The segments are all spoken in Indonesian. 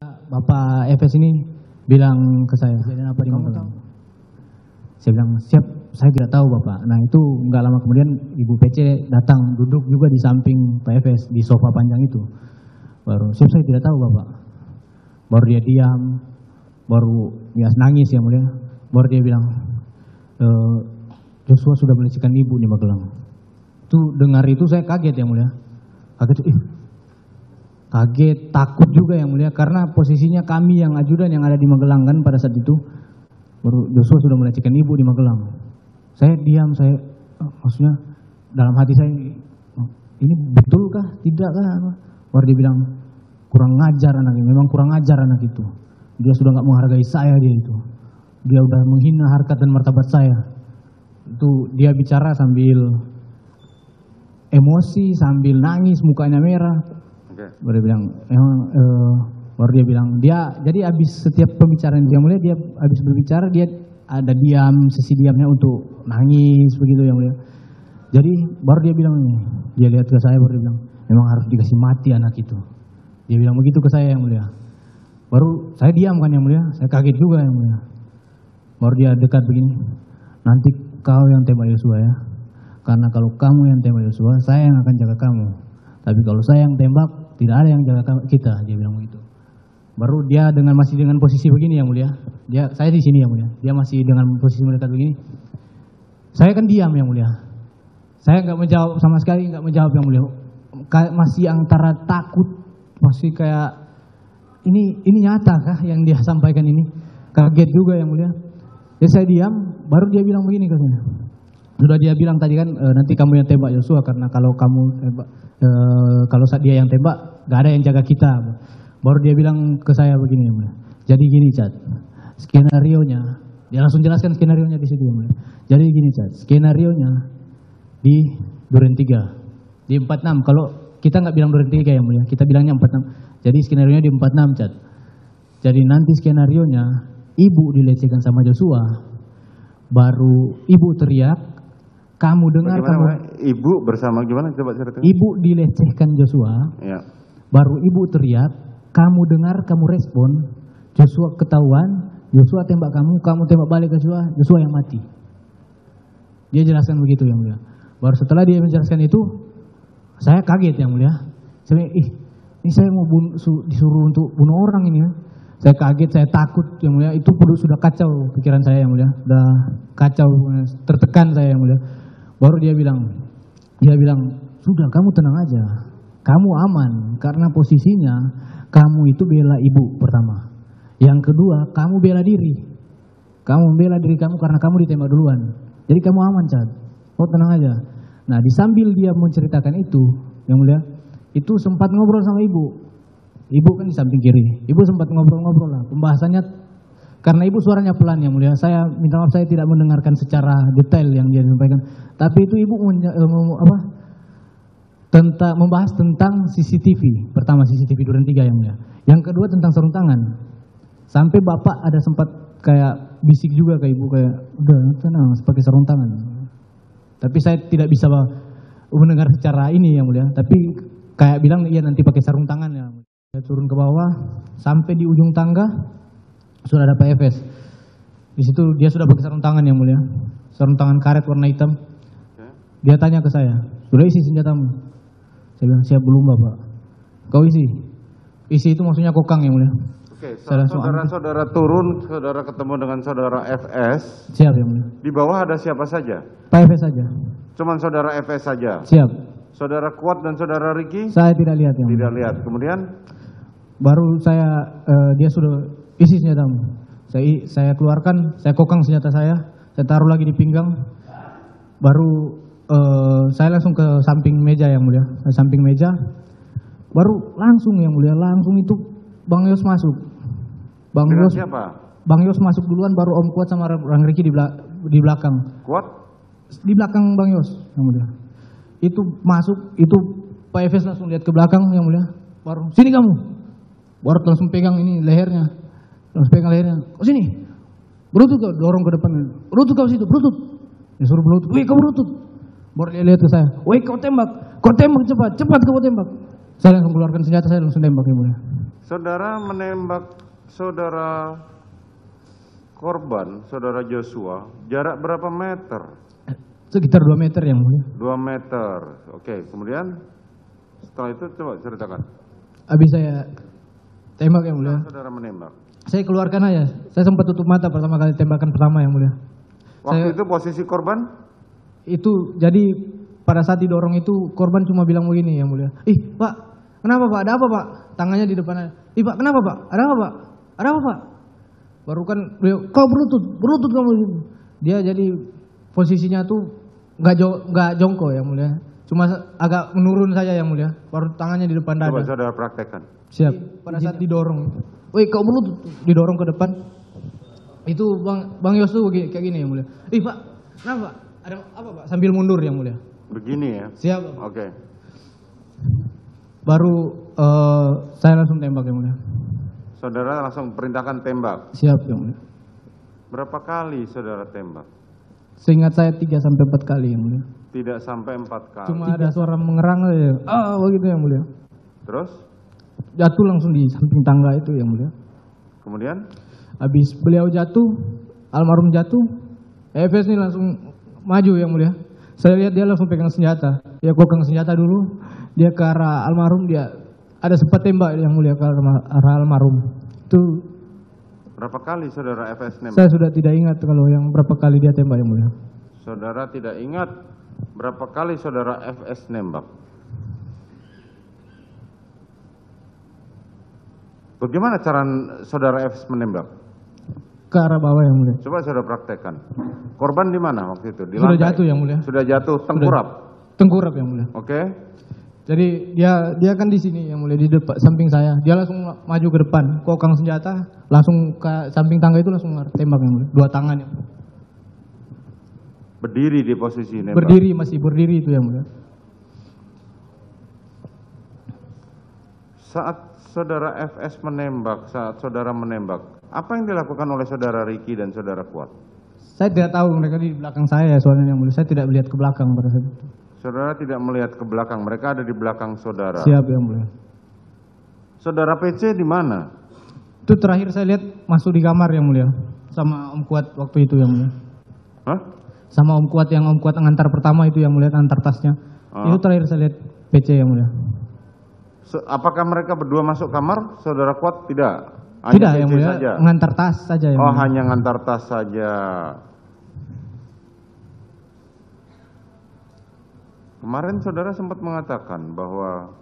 Bapak FS ini bilang ke saya, kejadian apa di Magelang? Saya bilang, siap, saya tidak tahu Bapak. Nah itu nggak lama kemudian Ibu PC datang, duduk juga di samping Pak FS, di sofa panjang itu. Baru, siap saya tidak tahu Bapak. Baru dia diam, baru dia nangis yang mulia. Baru dia bilang, Joshua sudah melecehkan Ibu di Magelang. Itu dengar itu saya kaget yang mulia. Kaget, takut juga yang mulia, karena posisinya kami yang ajudan yang ada di Magelang kan pada saat itu. Baru Joshua sudah melecehkan Ibu di Magelang. Saya diam, maksudnya dalam hati saya, ini betulkah, tidakkah? Baru dia bilang, kurang ngajar anak ini, memang kurang ngajar anak itu. Dia sudah nggak menghargai saya dia itu. Dia udah menghina harkat dan martabat saya. Itu dia bicara sambil emosi, sambil nangis, mukanya merah. Baru dia bilang, baru dia bilang, jadi habis setiap pembicaraan yang mulia, dia habis berbicara, dia ada diam, sesi diamnya untuk nangis, begitu yang mulia. Jadi baru dia bilang, dia lihat ke saya, baru dia bilang, memang harus dikasih mati anak itu. Dia bilang begitu ke saya yang mulia. Baru saya diam kan yang mulia, saya kaget juga yang mulia. Baru dia dekat begini, nanti kau yang tembak Joshua ya, karena kalau kamu yang tembak Joshua, saya yang akan jaga kamu. Tapi kalau saya yang tembak, tidak ada yang jaga kita, dia bilang begitu. Baru dia masih dengan posisi begini yang mulia. Saya di sini yang mulia. Dia masih dengan posisi mendekat begini. Saya kan diam yang mulia. Saya nggak menjawab sama sekali, nggak menjawab yang mulia. Masih antara takut, masih kayak ini nyata kah yang dia sampaikan ini? Kaget juga yang mulia. Jadi saya diam, baru dia bilang begini ke saya. Sudah dia bilang tadi kan, nanti kamu yang tembak Joshua, karena kalau kamu tembak, kalau dia yang tembak, gak ada yang jaga kita. Baru dia bilang ke saya begini, jadi gini Chat, skenario-nya, dia langsung jelaskan skenario-nya di situ. Jadi gini Chat, skenario-nya di Duren 3, di 46. Kalau kita nggak bilang Duren 3 yang mulia, kita bilangnya 46. Jadi skenario-nya di 46 Chat. Jadi nanti skenario-nya, Ibu dilecehkan sama Joshua, baru Ibu teriak, kamu dengar. Bagaimana, Ibu bersama gimana? Coba ceritakan. Ibu dilecehkan Joshua, ya. Baru Ibu teriak, kamu dengar, kamu respon, Joshua ketahuan, Joshua tembak kamu, kamu tembak balik ke Joshua, Joshua yang mati. Dia jelaskan begitu yang mulia. Baru setelah dia menjelaskan itu, saya kaget yang mulia. Saya, ini saya mau disuruh untuk bunuh orang ini ya. Saya kaget, saya takut yang mulia. Itu sudah kacau pikiran saya yang mulia, sudah kacau, tertekan saya yang mulia. Baru dia bilang, sudah kamu tenang aja, kamu aman, karena posisinya kamu itu bela Ibu pertama. Yang kedua, kamu bela diri. Kamu bela diri kamu karena kamu ditembak duluan. Jadi kamu aman Chat, kau tenang aja. Nah disambil dia menceritakan itu, yang mulia, itu sempat ngobrol sama Ibu. Ibu kan di samping kiri, Ibu sempat ngobrol-ngobrol lah, pembahasannya. Karena Ibu suaranya pelan yang mulia, saya minta maaf saya tidak mendengarkan secara detail yang dia sampaikan. Tapi itu Ibu membahas tentang CCTV. Pertama CCTV Duren 3 yang mulia. Yang kedua tentang sarung tangan. Sampai Bapak ada sempat kayak bisik juga ke Ibu kayak, udah tenang, pakai sarung tangan. Tapi saya tidak bisa mendengar secara ini yang mulia. Tapi kayak bilang iya nanti pakai sarung tangan ya. Saya turun ke bawah, sampai di ujung tangga sudah ada Pak FS. Di situ dia sudah pakai sarung tangan yang mulia, sarung tangan karet warna hitam. Dia tanya ke saya, sudah isi senjatamu? Saya bilang siap belum Bapak. Kau isi? Isi itu maksudnya kokang yang mulia. Oke, saudara turun, saudara ketemu dengan saudara FS. Siap yang mulia. Di bawah ada siapa saja? Pak FS saja. Cuman saudara FS saja. Siap. Saudara Kuat dan saudara Ricky? Saya tidak lihat yang mulia. Tidak lihat. Kemudian? Baru dia sudah isi senjatamu. Saya keluarkan, saya kokang senjata saya taruh lagi di pinggang. Baru saya langsung ke samping meja yang mulia, samping meja. Baru langsung yang mulia, langsung itu Bang Yos masuk. Bang Yos siapa? Bang Yos masuk duluan, baru Om Kuat sama Bang Ricky di belakang. Kuat? Di belakang Bang Yos yang mulia. Itu masuk, itu Pak Efes langsung lihat ke belakang yang mulia. Baru sini kamu. Baru langsung pegang ini lehernya. Langsung pegang lehernya. Oh sini. Berutut kau, dorong ke depan. Berutut kau situ, berutut. Dia suruh berutut. Wih kau berutut. Baru dia lihat ke saya. Wih kau tembak cepat, cepat kau tembak. Saya langsung keluarkan senjata, saya langsung tembak yang mulia. Saudara menembak saudara korban, saudara Joshua, jarak berapa meter? Sekitar 2 meter yang mulia. 2 meter. Oke, kemudian setelah itu coba ceritakan. Habis saya tembak yang mulia. Saudara menembak. Saya keluarkan aja. Saya sempat tutup mata pertama kali tembakan pertama yang mulia. Waktu itu posisi korban? Itu jadi pada saat didorong itu korban cuma bilang begini yang mulia. Ih pak, kenapa pak? Ada apa pak? Tangannya di depannya. Ih pak, kenapa pak? Ada apa pak? Ada apa pak? Baru kan beliau, kau berlutut kamu. Dia jadi posisinya tuh nggak jongkok yang mulia. Cuma agak menurun saja yang mulia. Baru tangannya di depan dada. Coba saudara praktekkan. Siap. Pada saat didorong, woi kau berlutut, didorong ke depan. Itu Bang Yos tuh kayak gini yang mulia. Ih pak, kenapa pak? Ada apa pak? Sambil mundur yang mulia. Begini ya? Siap. Oke. Baru saya langsung tembak yang mulia. Saudara langsung perintahkan tembak. Siap yang mulia. Berapa kali saudara tembak? Seingat saya 3 sampai 4 kali yang mulia. Tidak sampai 4 kali. Cuma ada suara mengerang aja. Begitu yang mulia. Terus? Jatuh langsung di samping tangga itu yang mulia. Kemudian? Habis beliau jatuh, almarhum jatuh, EFS ini langsung maju yang mulia. Saya lihat dia langsung pegang senjata. Dia pegang senjata dulu, dia ke arah almarhum, dia ada sempat tembak yang mulia ke arah almarhum. Itu berapa kali saudara FS nembak? saya sudah tidak ingat kalau yang berapa kali dia tembak yang mulia. Saudara tidak ingat berapa kali saudara FS nembak? Bagaimana cara saudara FS menembak? Ke arah bawah yang mulia. Coba saudara praktekkan. Korban di mana waktu itu? Di Sudah lantai? jatuh yang mulia. Sudah jatuh, tengkurap. Tengkurap yang mulia. Oke. Jadi dia kan di sini yang mulia, di depan samping saya. Dia langsung maju ke depan, kokang senjata, langsung ke samping tangga itu langsung tembak yang mulia. 2 tangan yang mulia. Berdiri di posisi nembak. Berdiri, masih berdiri itu yang mulia. Saat saudara FS menembak, saat saudara menembak, apa yang dilakukan oleh saudara Ricky dan saudara Kuat? Saya tidak tahu, mereka di belakang saya soalnya yang mulia. Saya tidak melihat ke belakang pada saat itu. Saudara tidak melihat ke belakang, mereka ada di belakang saudara. Siap yang mulia. Saudara PC di mana? Itu terakhir saya lihat masuk di kamar yang mulia. Sama Om Kuat waktu itu yang mulia. Hah? Sama Om Kuat yang ngantar pertama itu yang mulia, antar tasnya. Itu terakhir saya lihat PC yang mulia. Apakah mereka berdua masuk kamar? Saudara Kuat tidak? Hanya Tidak PC yang mulia, saja? ngantar tas saja yang Oh, mulia. hanya ngantar tas saja. Kemarin saudara sempat mengatakan bahwa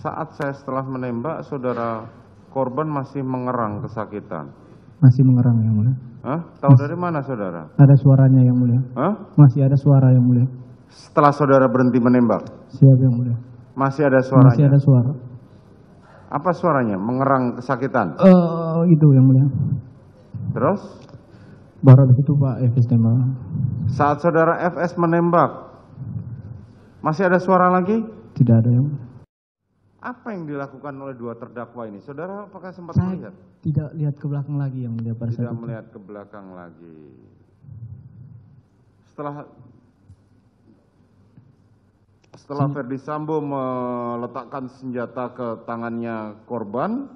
saat saya setelah menembak, saudara korban masih mengerang kesakitan. Masih mengerang yang mulia. Hah? Tahu dari mana saudara? Ada suaranya yang mulia. Hah? Masih ada suara yang mulia. Setelah saudara berhenti menembak, Siap yang mulia. masih ada suaranya? Masih ada suara. Apa suaranya? Mengerang kesakitan? Itu yang mulia. Terus? Baru habis itu Pak FS tembak. Saat saudara FS menembak, masih ada suara lagi? Tidak ada yang mulia. Apa yang dilakukan oleh 2 terdakwa ini? Saudara apakah sempat Saya melihat? tidak lihat ke belakang lagi yang mulia pada saat Tidak itu. melihat ke belakang lagi. Setelah Ferdi Sambo meletakkan senjata ke tangannya korban,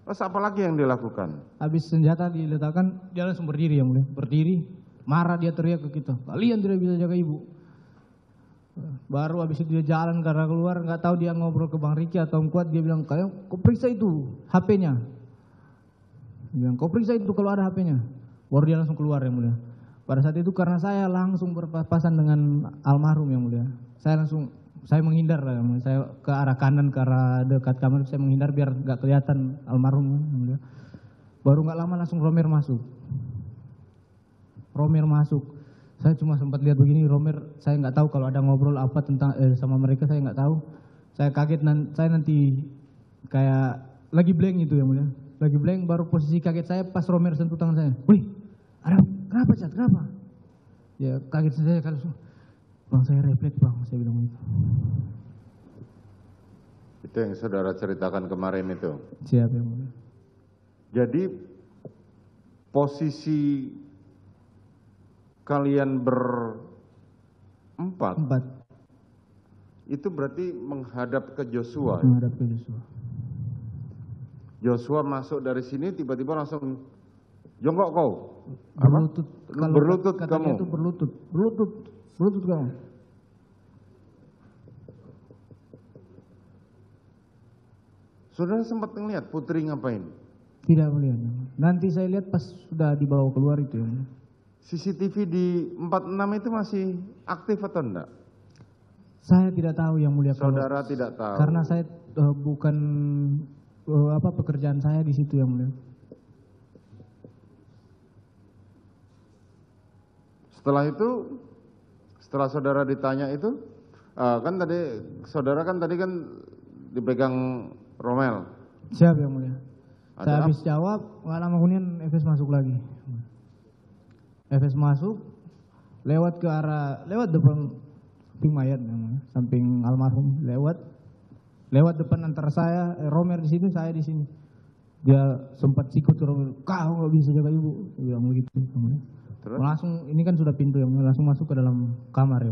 terus apa lagi yang dilakukan? Habis senjata diletakkan, dia langsung berdiri yang mulia. Berdiri, marah dia teriak ke kita. Kalian tidak bisa jaga ibu. Baru habis itu dia jalan karena keluar, nggak tahu dia ngobrol ke Bang Riki atau Om Kuat, dia bilang, kalian kau periksa itu HP-nya. Dia bilang, kau periksa itu kalau ada HP-nya. Baru dia langsung keluar yang mulia. Pada saat itu karena saya langsung berpapasan dengan almarhum yang mulia. Saya menghindar lah yang mulia. Saya ke arah kanan, ke arah dekat kamar, saya menghindar biar nggak kelihatan almarhum yang mulia. Baru nggak lama langsung Romer masuk. Saya cuma sempat lihat begini, Romer, saya nggak tahu kalau ada ngobrol apa tentang sama mereka, saya nggak tahu. Saya kaget, saya nanti kayak lagi blank itu yang mulia. Lagi blank, baru posisi kaget saya pas Romer sentuh tangan saya. Wih, kenapa Cat, kenapa? Ya kaget saya kalau, Bang saya refleks Bang, saya bilang gitu. Itu yang saudara ceritakan kemarin itu. Siap yang mulia. Jadi posisi kalian berempat itu berarti menghadap ke Joshua. Menghadap ke Joshua. Joshua masuk dari sini tiba-tiba langsung jongkok kau. Berlutut. Kalau berlutut katanya kamu. itu berlutut kamu. Saudara sempat melihat Putri ngapain? Tidak melihat. Nanti saya lihat pas sudah dibawa keluar itu. CCTV di 46 itu masih aktif atau enggak? Saya tidak tahu yang mulia. Saudara tidak tahu. Karena saya bukan pekerjaan saya di situ yang mulia. Setelah itu, setelah saudara ditanya itu, kan tadi saudara kan dipegang Romel. Siap yang mulia. Saya habis jawab, nggak lama kemudian Efes masuk lagi. Efes masuk, lewat depan samping mayat, samping almarhum, lewat depan antara saya, Romer di sini, saya di sini. Dia sempat sikut ke Romer, kau nggak bisa jaga ibu, dia bilang begitu. Terus? Langsung, ini kan sudah pintu yang langsung masuk ke dalam kamar ya.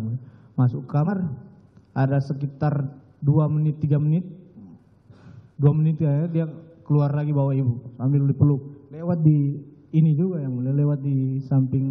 Masuk ke kamar, ada sekitar 2 menit 3 menit, 2 menit ya dia keluar lagi bawa ibu sambil dipeluk. Lewat di ini juga yang mulai lewat di samping